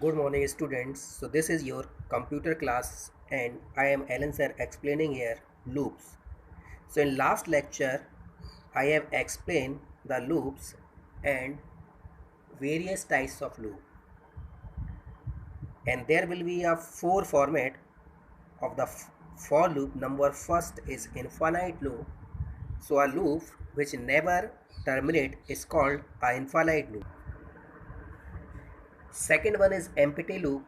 Good morning students. So this is your computer class and I am Alan sir explaining here loops. So in last lecture I have explained the loops and various types of loop, and there will be a four format of the for loop. Number first is infinite loop. So a loop which never terminate is called a infinite loop. Second one is empty loop.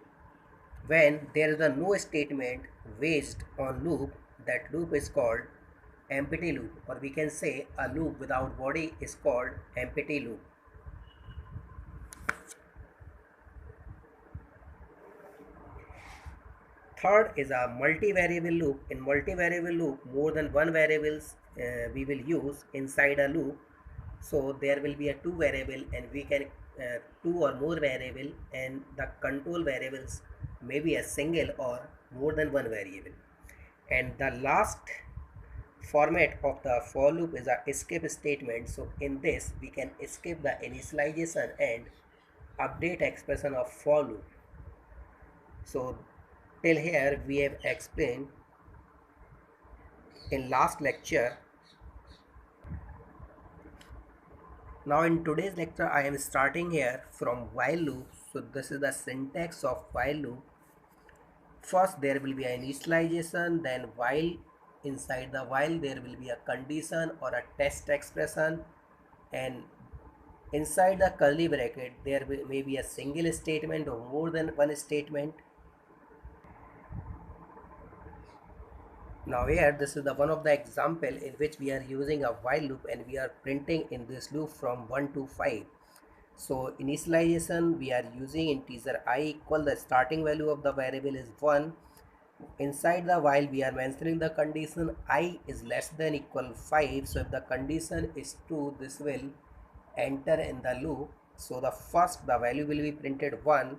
When there is a no statement based on loop, that loop is called empty loop, or we can say a loop without body is called empty loop. Third is a multivariable loop. In multivariable loop, more than one variables we will use inside a loop. So there will be a two variable and we can two or more variable, and the control variables may be a single or more than one variable. And the last format of the for loop is a escape statement. So in this we can escape the initialization and update expression of for loop. So till here we have explained in last lecture. Now in today's lecture I am starting here from while loop. So this is the syntax of while loop. First there will be an initialization, then while. Inside the while there will be a condition or a test expression, and inside the curly bracket there may be a single statement or more than one statement. Now here this is the one of the example in which we are using a while loop and we are printing in this loop from 1 to 5. So initialization we are using integer I equal the starting value of the variable is 1. Inside the while we are mentioning the condition I is less than equal 5. So if the condition is 2, this will enter in the loop. So the first the value will be printed 1,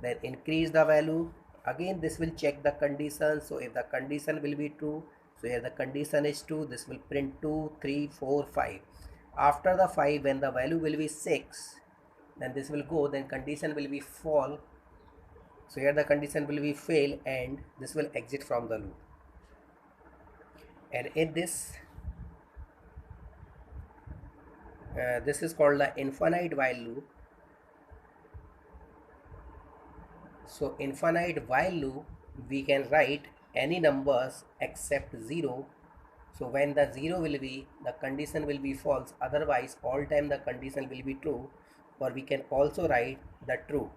then increase the value. Again this will check the condition. So if the condition will be true, so here the condition is 2, this will print 2, 3, 4, 5. After the 5, when the value will be 6, then this will go, then condition will be false. So here the condition will be fail and this will exit from the loop. And in this this is called the infinite while loop. So infinite while loop we can write any numbers except 0. So when the 0 will be, the condition will be false, otherwise all time the condition will be true. Or we can also write the true.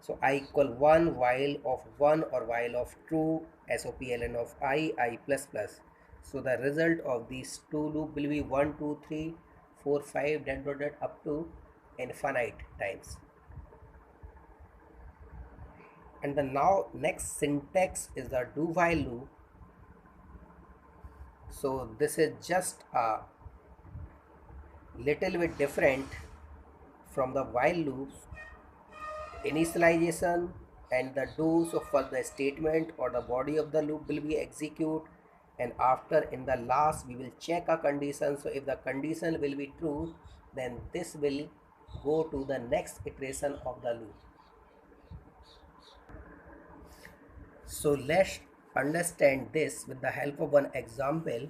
So I equal 1 while of 1 or while of true, SOPLN of I plus plus. So the result of these two loop will be 1, 2, 3, 4, 5 dot up to infinite times. And the now next syntax is the do while loop. So this is just a little bit different from the while loops. Initialization and the do, so for the statement or the body of the loop will be execute, and after in the last we will check a condition. So if the condition will be true, then this will go to the next iteration of the loop. So let's understand this with the help of one example.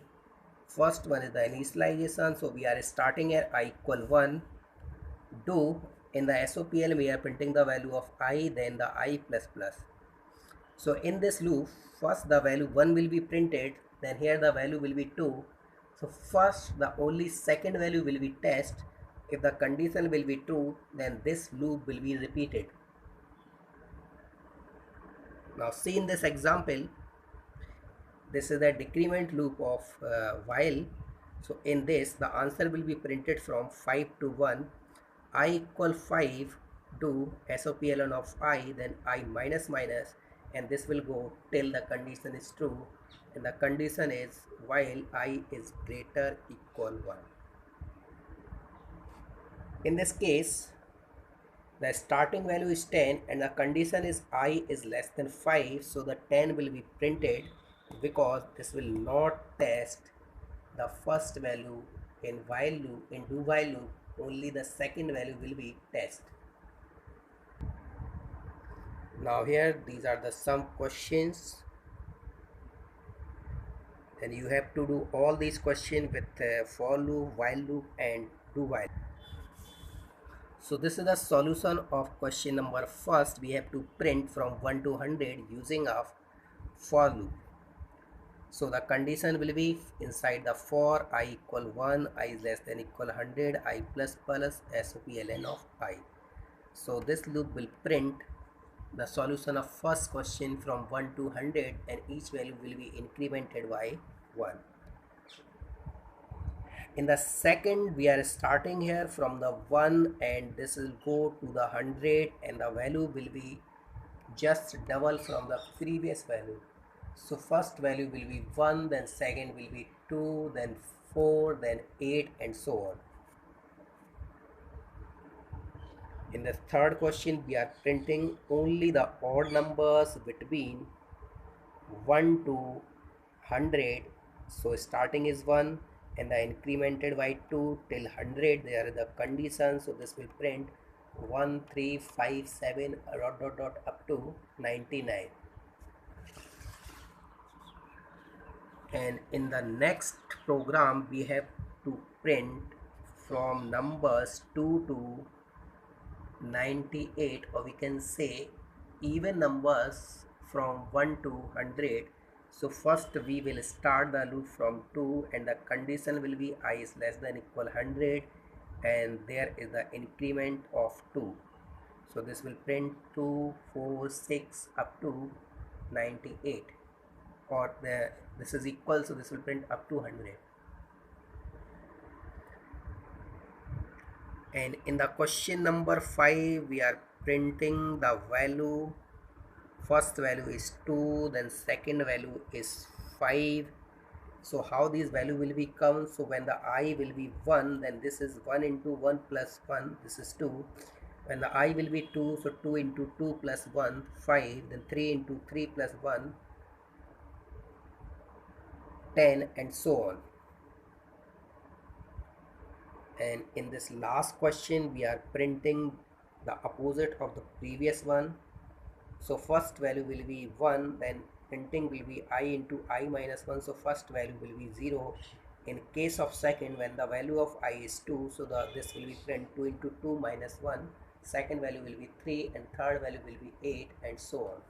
First one is the initialization. So we are starting here I equal 1. Do, in the SOPL we are printing the value of I, then the I plus plus. So in this loop, first the value 1 will be printed, then here the value will be 2. So first the only second value will be test. If the condition will be true, then this loop will be repeated. Now see in this example, this is the decrement loop of while. So in this the answer will be printed from 5 to 1. I equal 5 to SOPLN of I, then I minus minus, and this will go till the condition is true, and the condition is while I is greater equal 1. In this case the starting value is 10 and the condition is I is less than 5, so the 10 will be printed because this will not test the first value in while loop. In do while loop only the second value will be test. Now here these are the some questions, and you have to do all these questions with for loop, while loop and do while. So this is the solution of question number first. We have to print from 1 to 100 using a for loop. So the condition will be inside the for I equal 1, I is less than equal 100, I plus plus SOP ln of I. So this loop will print the solution of first question from 1 to 100, and each value will be incremented by 1. In the second, we are starting here from the 1, and this will go to the 100, and the value will be just double from the previous value. So first value will be 1, then second will be 2, then 4, then 8, and so on. In the third question, we are printing only the odd numbers between 1 to 100. So starting is 1 and the incremented by 2 till 100. There are the conditions. So this will print 1, 3, 5, 7 dot dot dot up to 99. And in the next program, we have to print from numbers 2 to 98, or we can say even numbers from 1 to 100. So first we will start the loop from 2, and the condition will be I is less than equal 100, and there is the increment of 2. So this will print 2, 4, 6 up to 98, or this is equal, so this will print up to 100. And in the question number 5, we are printing the value. First value is 2, then second value is 5. So how these value will become? So when the I will be 1, then this is 1 into 1 plus 1, this is 2. When the I will be 2, so 2 into 2 plus 1, 5. Then 3 into 3 plus 1, 10, and so on. And in this last question, we are printing the opposite of the previous one. So first value will be 1, then printing will be I into I minus 1, so first value will be 0. In case of second, when the value of I is 2, so this will be print 2 into 2 minus 1, second value will be 3, and third value will be 8, and so on.